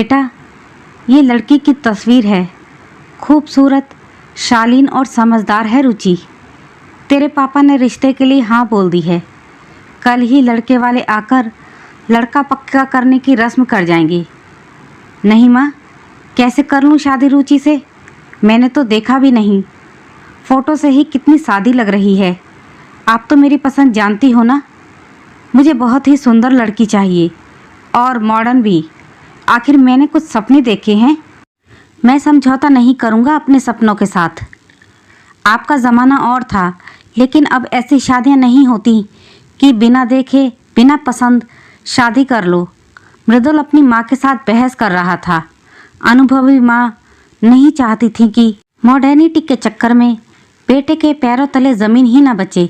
बेटा, ये लड़की की तस्वीर है। खूबसूरत, शालीन और समझदार है रुचि। तेरे पापा ने रिश्ते के लिए हाँ बोल दी है। कल ही लड़के वाले आकर लड़का पक्का करने की रस्म कर जाएंगे। नहीं माँ, कैसे कर लूँ शादी रुचि से? मैंने तो देखा भी नहीं। फ़ोटो से ही कितनी सादी लग रही है। आप तो मेरी पसंद जानती हो ना। मुझे बहुत ही सुंदर लड़की चाहिए और मॉडर्न भी। आखिर मैंने कुछ सपने देखे हैं। मैं समझौता नहीं करूँगा अपने सपनों के साथ। आपका ज़माना और था, लेकिन अब ऐसी शादियाँ नहीं होती कि बिना देखे, बिना पसंद शादी कर लो। मृदुल अपनी माँ के साथ बहस कर रहा था। अनुभवी माँ नहीं चाहती थी कि मॉडर्निटी के चक्कर में बेटे के पैरों तले ज़मीन ही न बचे।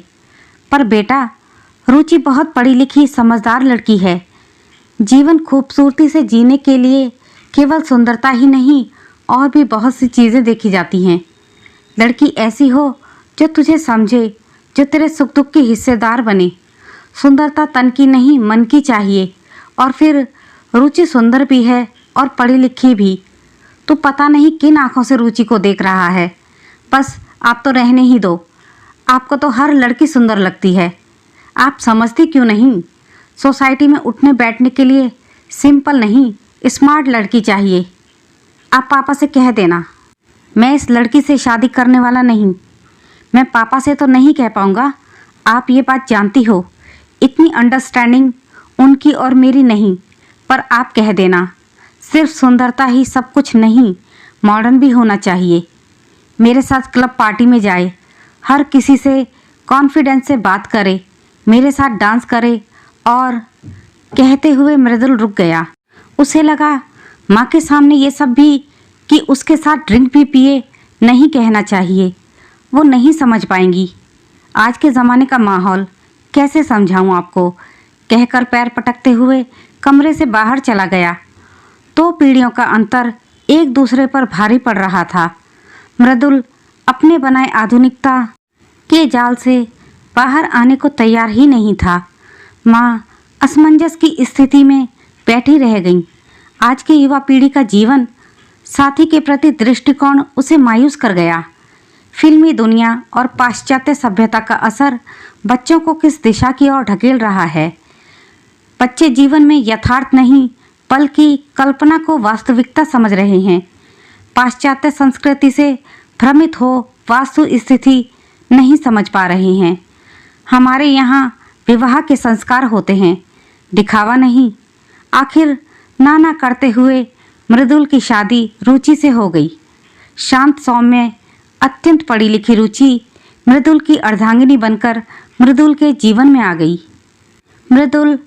पर बेटा, रुचि बहुत पढ़ी लिखी समझदार लड़की है। जीवन खूबसूरती से जीने के लिए केवल सुंदरता ही नहीं, और भी बहुत सी चीज़ें देखी जाती हैं। लड़की ऐसी हो जो तुझे समझे, जो तेरे सुख दुख की हिस्सेदार बने। सुंदरता तन की नहीं, मन की चाहिए। और फिर रुचि सुंदर भी है और पढ़ी लिखी भी। तू पता नहीं किन आंखों से रुचि को देख रहा है। बस आप तो रहने ही दो। आपको तो हर लड़की सुंदर लगती है। आप समझती क्यों नहीं? सोसाइटी में उठने बैठने के लिए सिंपल नहीं, स्मार्ट लड़की चाहिए। आप पापा से कह देना, मैं इस लड़की से शादी करने वाला नहीं। मैं पापा से तो नहीं कह पाऊँगा, आप ये बात जानती हो। इतनी अंडरस्टैंडिंग उनकी और मेरी नहीं। पर आप कह देना, सिर्फ सुंदरता ही सब कुछ नहीं, मॉडर्न भी होना चाहिए। मेरे साथ क्लब पार्टी में जाए, हर किसी से कॉन्फिडेंस से बात करे, मेरे साथ डांस करे। और कहते हुए मृदुल रुक गया। उसे लगा माँ के सामने ये सब भी कि उसके साथ ड्रिंक भी पिए नहीं कहना चाहिए। वो नहीं समझ पाएंगी आज के ज़माने का माहौल। कैसे समझाऊँ आपको? कहकर पैर पटकते हुए कमरे से बाहर चला गया। 2 पीढ़ियों का अंतर एक दूसरे पर भारी पड़ रहा था। मृदुल अपने बनाए आधुनिकता के जाल से बाहर आने को तैयार ही नहीं था। माँ असमंजस की स्थिति में बैठी रह गई। आज की युवा पीढ़ी का जीवन साथी के प्रति दृष्टिकोण उसे मायूस कर गया। फिल्मी दुनिया और पाश्चात्य सभ्यता का असर बच्चों को किस दिशा की ओर ढकेल रहा है। बच्चे जीवन में यथार्थ नहीं, बल्कि कल्पना को वास्तविकता समझ रहे हैं। पाश्चात्य संस्कृति से भ्रमित हो वास्तु स्थिति नहीं समझ पा रहे हैं। हमारे यहाँ विवाह के संस्कार होते हैं, दिखावा नहीं। आखिर नाना करते हुए मृदुल की शादी रुचि से हो गई। शांत सौम्य, अत्यंत पढ़ी लिखी रुचि मृदुल की अर्धांगिनी बनकर मृदुल के जीवन में आ गई। मृदुल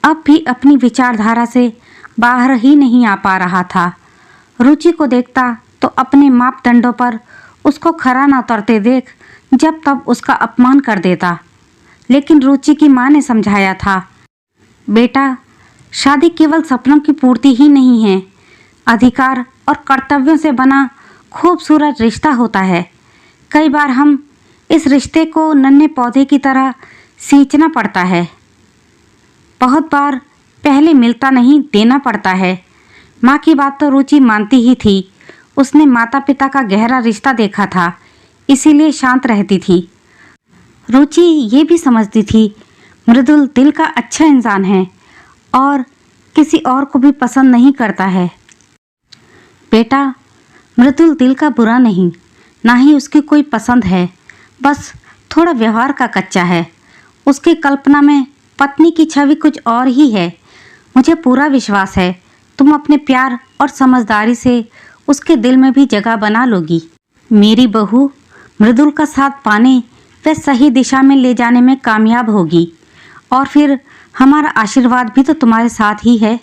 अब भी अपनी विचारधारा से बाहर ही नहीं आ पा रहा था। रुचि को देखता तो अपने मापदंडों पर उसको खरा न उतरते देख जब तब उसका अपमान कर देता। लेकिन रुचि की माँ ने समझाया था, बेटा, शादी केवल सपनों की पूर्ति ही नहीं है, अधिकार और कर्तव्यों से बना खूबसूरत रिश्ता होता है। कई बार हम इस रिश्ते को नन्हे पौधे की तरह सींचना पड़ता है। बहुत बार पहले मिलता नहीं, देना पड़ता है। माँ की बात तो रुचि मानती ही थी। उसने माता पिता का गहरा रिश्ता देखा था, इसीलिए शांत रहती थी। रुचि ये भी समझती थी मृदुल दिल का अच्छा इंसान है और किसी और को भी पसंद नहीं करता है। बेटा, मृदुल दिल का बुरा नहीं, ना ही उसकी कोई पसंद है, बस थोड़ा व्यवहार का कच्चा है। उसकी कल्पना में पत्नी की छवि कुछ और ही है। मुझे पूरा विश्वास है तुम अपने प्यार और समझदारी से उसके दिल में भी जगह बना लोगी। मेरी बहू मृदुल का साथ पाने व सही दिशा में ले जाने में कामयाब होगी, और फिर हमारा आशीर्वाद भी तो तुम्हारे साथ ही है।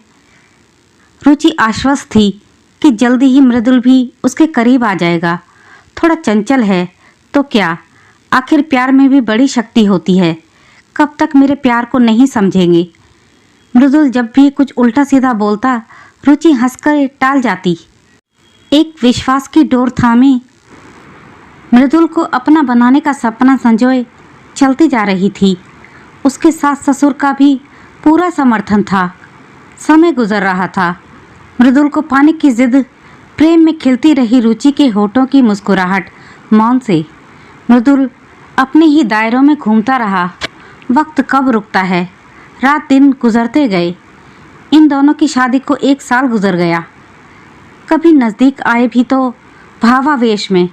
रुचि आश्वस्त थी कि जल्दी ही मृदुल भी उसके करीब आ जाएगा। थोड़ा चंचल है तो क्या, आखिर प्यार में भी बड़ी शक्ति होती है। कब तक मेरे प्यार को नहीं समझेंगे? मृदुल जब भी कुछ उल्टा सीधा बोलता, रुचि हंसकर टाल जाती। एक विश्वास की डोर थामे मृदुल को अपना बनाने का सपना संजोए चलती जा रही थी। उसके सास ससुर का भी पूरा समर्थन था। समय गुजर रहा था। मृदुल को पाने की जिद, प्रेम में खिलती रही रुचि के होठों की मुस्कुराहट, मौन से। मृदुल अपने ही दायरों में घूमता रहा। वक्त कब रुकता है, रात दिन गुजरते गए। इन दोनों की शादी को 1 साल गुजर गया। कभी नज़दीक आए भी तो भावावेश में,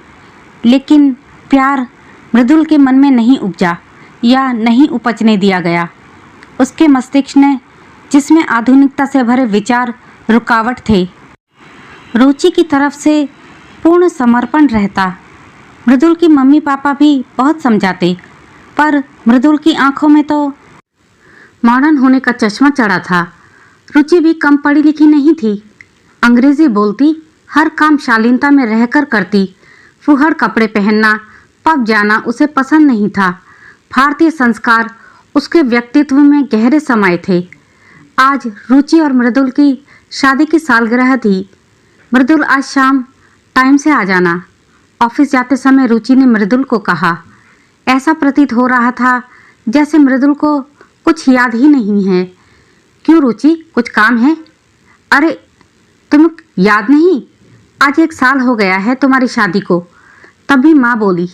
लेकिन प्यार मृदुल के मन में नहीं उपजा या नहीं उपजने दिया गया। उसके मस्तिष्क ने, जिसमें आधुनिकता से भरे विचार रुकावट थे, रुचि की तरफ से पूर्ण समर्पण रहता। मृदुल की मम्मी पापा भी बहुत समझाते, पर मृदुल की आंखों में तो मॉडर्न होने का चश्मा चढ़ा था। रुचि भी कम पढ़ी लिखी नहीं थी। अंग्रेजी बोलती, हर काम शालीनता में रहकर करती। फुहड़ कपड़े पहनना, पब जाना उसे पसंद नहीं था। भारतीय संस्कार उसके व्यक्तित्व में गहरे समाये थे। आज रुचि और मृदुल की शादी की सालगिरह थी। मृदुल आज शाम टाइम से आ जाना। ऑफिस जाते समय रुचि ने मृदुल को कहा। ऐसा प्रतीत हो रहा था जैसे मृदुल को कुछ याद ही नहीं है। क्यों रुचि, कुछ काम है? अरे तुम याद नहीं, आज 1 साल हो गया है तुम्हारी शादी को। तभी माँ बोली।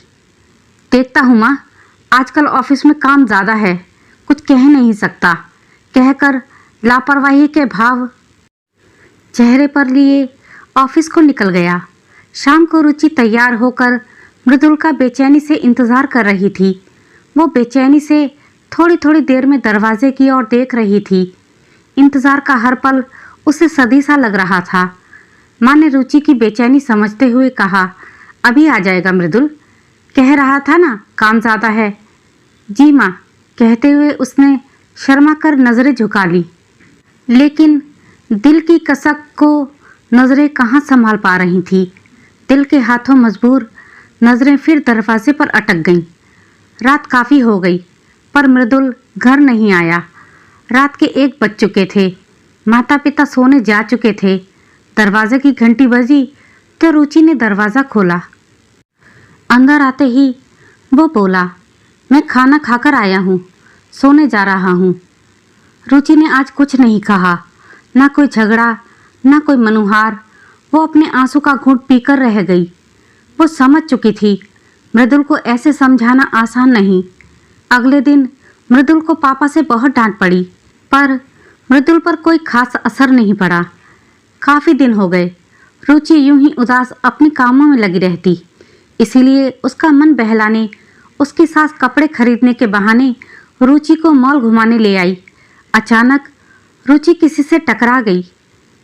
देखता हूँ माँ, आजकल ऑफिस में काम ज़्यादा है, कुछ कह नहीं सकता, कहकर लापरवाही के भाव चेहरे पर लिए ऑफिस को निकल गया। शाम को रुचि तैयार होकर मृदुल का बेचैनी से इंतज़ार कर रही थी। वो बेचैनी से थोड़ी थोड़ी देर में दरवाजे की ओर देख रही थी। इंतज़ार का हर पल उसे सदी सा लग रहा था। माँ ने रुचि की बेचैनी समझते हुए कहा, अभी आ जाएगा मृदुल, कह रहा था ना काम ज़्यादा है। जी माँ, कहते हुए उसने शर्मा कर नज़रें झुका ली, लेकिन दिल की कसक को नज़रें कहाँ संभाल पा रही थी। दिल के हाथों मजबूर नज़रें फिर दरवाजे पर अटक गईं। रात काफ़ी हो गई, पर मृदुल घर नहीं आया। रात के 1 बज चुके थे। माता पिता सोने जा चुके थे। दरवाजे की घंटी बजी तो रुचि ने दरवाज़ा खोला। अंदर आते ही वो बोला, मैं खाना खाकर आया हूँ, सोने जा रहा हूँ। रुचि ने आज कुछ नहीं कहा, ना कोई झगड़ा, ना कोई मनुहार। वो अपने आंसू का घूंट पीकर रह गई। वो समझ चुकी थी मृदुल को ऐसे समझाना आसान नहीं। अगले दिन मृदुल को पापा से बहुत डांट पड़ी, पर मृदुल पर कोई खास असर नहीं पड़ा। काफ़ी दिन हो गए रुचि यूं ही उदास अपने कामों में लगी रहती। इसीलिए उसका मन बहलाने उसकी सास कपड़े खरीदने के बहाने रुचि को मॉल घुमाने ले आई। अचानक रुचि किसी से टकरा गई।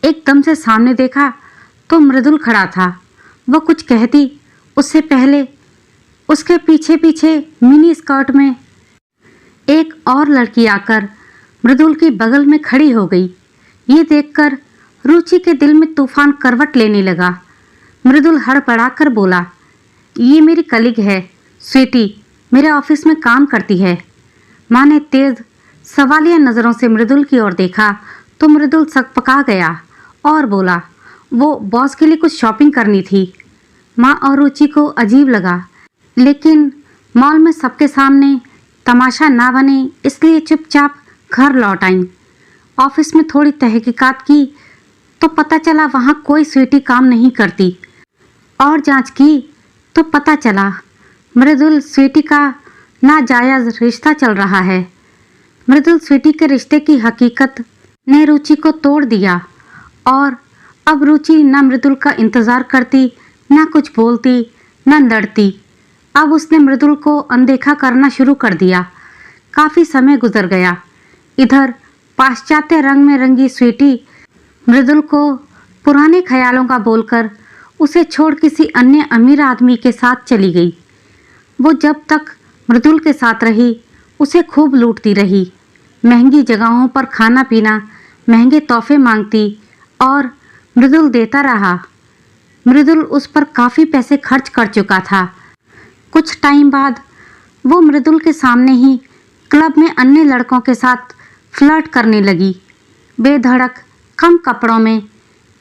एकदम से सामने देखा तो मृदुल खड़ा था। वो कुछ कहती उससे पहले उसके पीछे पीछे मिनी स्कर्ट में एक और लड़की आकर मृदुल के बगल में खड़ी हो गई। ये देखकर रुचि के दिल में तूफान करवट लेने लगा। मृदुल हड़बड़ाकर बोला, ये मेरी कलीग है स्वीटी, मेरे ऑफिस में काम करती है। माँ ने तेज सवालिया नज़रों से मृदुल की ओर देखा तो मृदुल सकपका गया और बोला, वो बॉस के लिए कुछ शॉपिंग करनी थी। माँ और रुचि को अजीब लगा, लेकिन मॉल में सबके सामने तमाशा ना बने इसलिए चुपचाप घर लौट आईं। ऑफिस में थोड़ी तहकीकात की तो पता चला वहाँ कोई स्वीटी काम नहीं करती, और जांच की तो पता चला मृदुल स्वीटी का नाजायज़ रिश्ता चल रहा है। मृदुल स्वीटी के रिश्ते की हकीकत ने रुचि को तोड़ दिया, और अब रुचि न मृदुल का इंतज़ार करती, न कुछ बोलती, न लड़ती। अब उसने मृदुल को अनदेखा करना शुरू कर दिया। काफ़ी समय गुजर गया। इधर पाश्चात्य रंग में रंगी स्वीटी मृदुल को पुराने ख्यालों का बोलकर उसे छोड़ किसी अन्य अमीर आदमी के साथ चली गई। वो जब तक मृदुल के साथ रही उसे खूब लूटती रही। महंगी जगहों पर खाना पीना, महंगे तोहफे मांगती और मृदुल देता रहा। मृदुल उस पर काफ़ी पैसे खर्च कर चुका था। कुछ टाइम बाद वो मृदुल के सामने ही क्लब में अन्य लड़कों के साथ फ्लर्ट करने लगी। बेधड़क कम कपड़ों में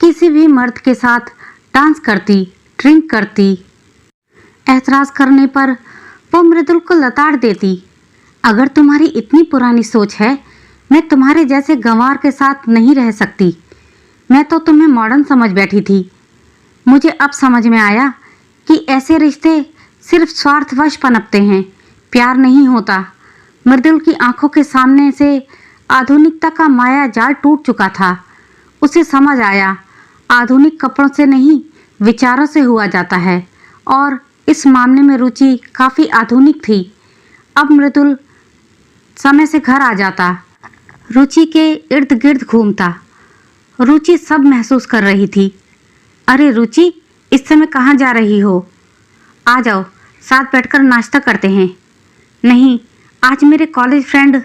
किसी भी मर्द के साथ डांस करती, ड्रिंक करती। एतराज़ करने पर वो मृदुल को लताड़ देती, अगर तुम्हारी इतनी पुरानी सोच है, मैं तुम्हारे जैसे गंवार के साथ नहीं रह सकती। मैं तो तुम्हें मॉडर्न समझ बैठी थी। मुझे अब समझ में आया कि ऐसे रिश्ते सिर्फ स्वार्थवश पनपते हैं, प्यार नहीं होता। मृदुल की आंखों के सामने से आधुनिकता का माया जाल टूट चुका था। उसे समझ आया, आधुनिक कपड़ों से नहीं, विचारों से हुआ जाता है। और इस मामले में रुचि काफ़ी आधुनिक थी। अब मृदुल समय से घर आ जाता, रुचि के इर्द गिर्द घूमता। रुचि सब महसूस कर रही थी। अरे रुचि, इस समय कहाँ जा रही हो? आ जाओ, साथ बैठकर नाश्ता करते हैं। नहीं, आज मेरे कॉलेज फ्रेंड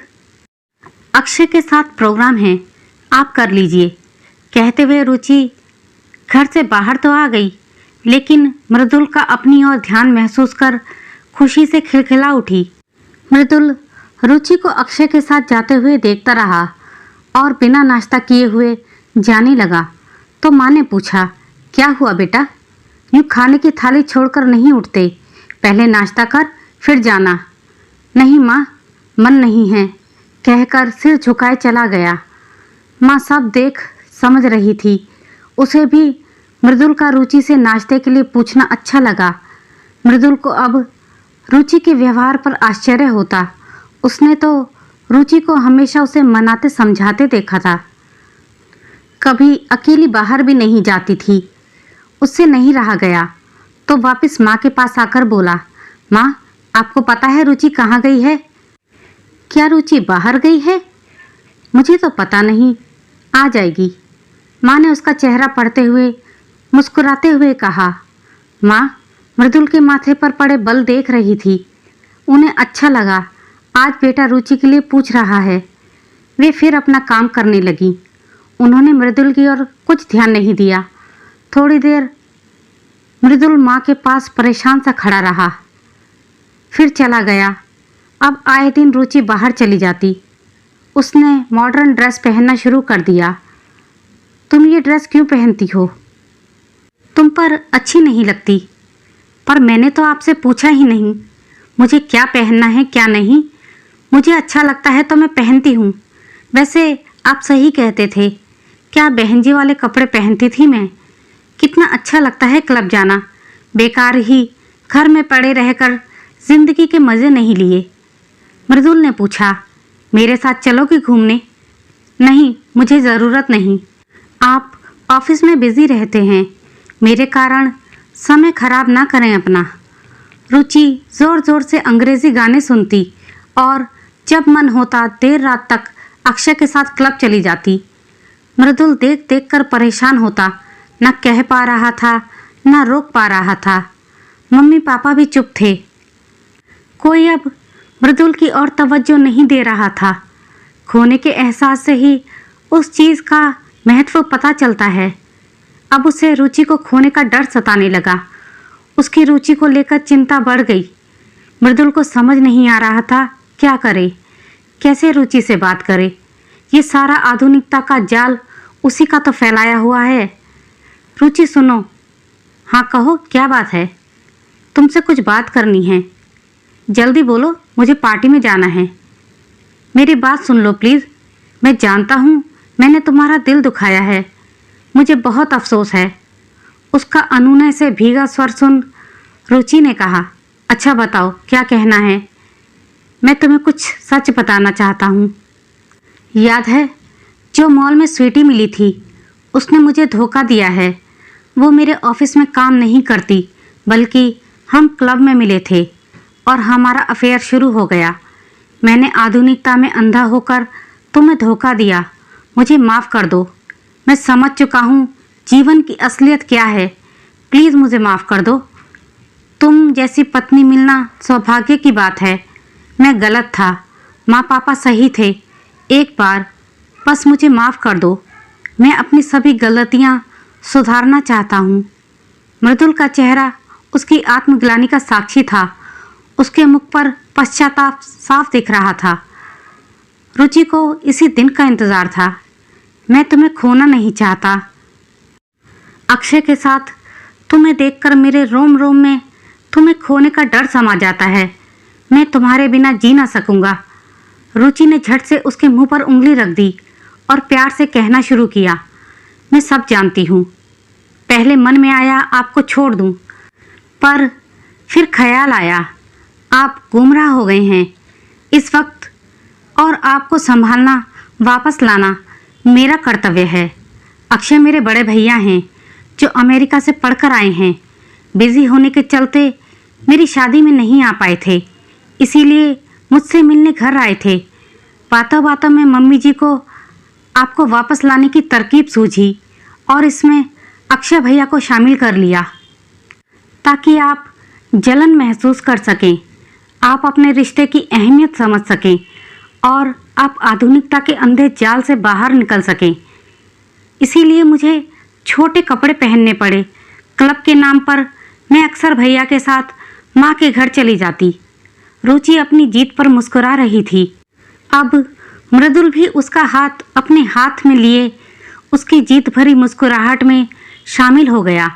अक्षय के साथ प्रोग्राम है, आप कर लीजिए। कहते हुए रुचि घर से बाहर तो आ गई, लेकिन मृदुल का अपनी ओर ध्यान महसूस कर खुशी से खिलखिला उठी। मृदुल रुचि को अक्षय के साथ जाते हुए देखता रहा और बिना नाश्ता किए हुए जाने लगा। तो माँ ने पूछा, क्या हुआ बेटा? यूँ खाने की थाली छोड़कर नहीं उठते, पहले नाश्ता कर फिर जाना। नहीं माँ, मन नहीं है, कहकर सिर झुकाए चला गया। माँ सब देख समझ रही थी। उसे भी मृदुल का रुचि से नाश्ते के लिए पूछना अच्छा लगा। मृदुल को अब रुचि के व्यवहार पर आश्चर्य होता। उसने तो रुचि को हमेशा उसे मनाते समझाते देखा था, कभी अकेली बाहर भी नहीं जाती थी। उससे नहीं रहा गया तो वापस माँ के पास आकर बोला, माँ आपको पता है रुचि कहाँ गई है? क्या रुचि बाहर गई है? मुझे तो पता नहीं, आ जाएगी। माँ ने उसका चेहरा पढ़ते हुए मुस्कुराते हुए कहा। माँ मृदुल के माथे पर पड़े बल देख रही थी। उन्हें अच्छा लगा, आज बेटा रुचि के लिए पूछ रहा है। वे फिर अपना काम करने लगी। उन्होंने मृदुल की ओर कुछ ध्यान नहीं दिया। थोड़ी देर मृदुल माँ के पास परेशान सा खड़ा रहा, फिर चला गया। अब आए दिन रुचि बाहर चली जाती। उसने मॉडर्न ड्रेस पहनना शुरू कर दिया। तुम ये ड्रेस क्यों पहनती हो? तुम पर अच्छी नहीं लगती। पर मैंने तो आपसे पूछा ही नहीं मुझे क्या पहनना है क्या नहीं। मुझे अच्छा लगता है तो मैं पहनती हूँ। वैसे आप सही कहते थे, क्या बहन जी वाले कपड़े पहनती थी मैं। कितना अच्छा लगता है क्लब जाना। बेकार ही घर में पड़े रहकर जिंदगी के मज़े नहीं लिए। मृदुल ने पूछा, मेरे साथ चलोगी घूमने? नहीं, मुझे ज़रूरत नहीं। आप ऑफिस में बिज़ी रहते हैं, मेरे कारण समय खराब ना करें अपना। रुचि ज़ोर ज़ोर से अंग्रेज़ी गाने सुनती और जब मन होता देर रात तक अक्षय के साथ क्लब चली जाती। मृदुल देख देख कर परेशान होता, न कह पा रहा था न रोक पा रहा था। मम्मी पापा भी चुप थे। कोई अब मृदुल की ओर तवज्जो नहीं दे रहा था। खोने के एहसास से ही उस चीज़ का महत्व पता चलता है। अब उसे रुचि को खोने का डर सताने लगा। उसकी रुचि को लेकर चिंता बढ़ गई। मृदुल को समझ नहीं आ रहा था क्या करे, कैसे रुचि से बात करे। ये सारा आधुनिकता का जाल उसी का तो फैलाया हुआ है। रुचि सुनो। हाँ कहो, क्या बात है? तुमसे कुछ बात करनी है। जल्दी बोलो, मुझे पार्टी में जाना है। मेरी बात सुन लो प्लीज़। मैं जानता हूँ मैंने तुम्हारा दिल दुखाया है, मुझे बहुत अफसोस है। उसका अनुनय से भीगा स्वर सुन रुचि ने कहा, अच्छा बताओ क्या कहना है। मैं तुम्हें कुछ सच बताना चाहता हूँ। याद है जो मॉल में स्वीटी मिली थी, उसने मुझे धोखा दिया है। वो मेरे ऑफिस में काम नहीं करती, बल्कि हम क्लब में मिले थे और हमारा अफेयर शुरू हो गया। मैंने आधुनिकता में अंधा होकर तुम्हें धोखा दिया। मुझे माफ़ कर दो। मैं समझ चुका हूँ जीवन की असलियत क्या है। प्लीज़ मुझे माफ़ कर दो। तुम जैसी पत्नी मिलना सौभाग्य की बात है। मैं गलत था, माँ पापा सही थे। एक बार बस मुझे माफ़ कर दो। मैं अपनी सभी गलतियाँ सुधारना चाहता हूँ। मृदुल का चेहरा उसकी आत्मग्लानि का साक्षी था। उसके मुख पर पश्चाताप साफ दिख रहा था। रुचि को इसी दिन का इंतज़ार था। मैं तुम्हें खोना नहीं चाहता। अक्षय के साथ तुम्हें देखकर मेरे रोम रोम में तुम्हें खोने का डर समा जाता है। मैं तुम्हारे बिना जी ना सकूंगा। रुचि ने झट से उसके मुंह पर उंगली रख दी और प्यार से कहना शुरू किया, मैं सब जानती हूँ। पहले मन में आया आपको छोड़ दूँ, पर फिर ख्याल आया आप गुमराह हो गए हैं इस वक्त, और आपको संभालना, वापस लाना मेरा कर्तव्य है। अक्षय मेरे बड़े भैया हैं जो अमेरिका से पढ़कर आए हैं। बिजी होने के चलते मेरी शादी में नहीं आ पाए थे, इसीलिए मुझसे मिलने घर आए थे। बातों बातों में मम्मी जी को आपको वापस लाने की तरकीब सूझी और इसमें अक्षय भैया को शामिल कर लिया ताकि आप जलन महसूस कर सकें, आप अपने रिश्ते की अहमियत समझ सकें और आप आधुनिकता के अंधे जाल से बाहर निकल सकें। इसीलिए मुझे छोटे कपड़े पहनने पड़े। क्लब के नाम पर मैं अक्सर भैया के साथ माँ के घर चली जाती। रुचि अपनी जीत पर मुस्कुरा रही थी। अब मृदुल भी उसका हाथ अपने हाथ में लिए उसकी जीत भरी मुस्कुराहट में शामिल हो गया।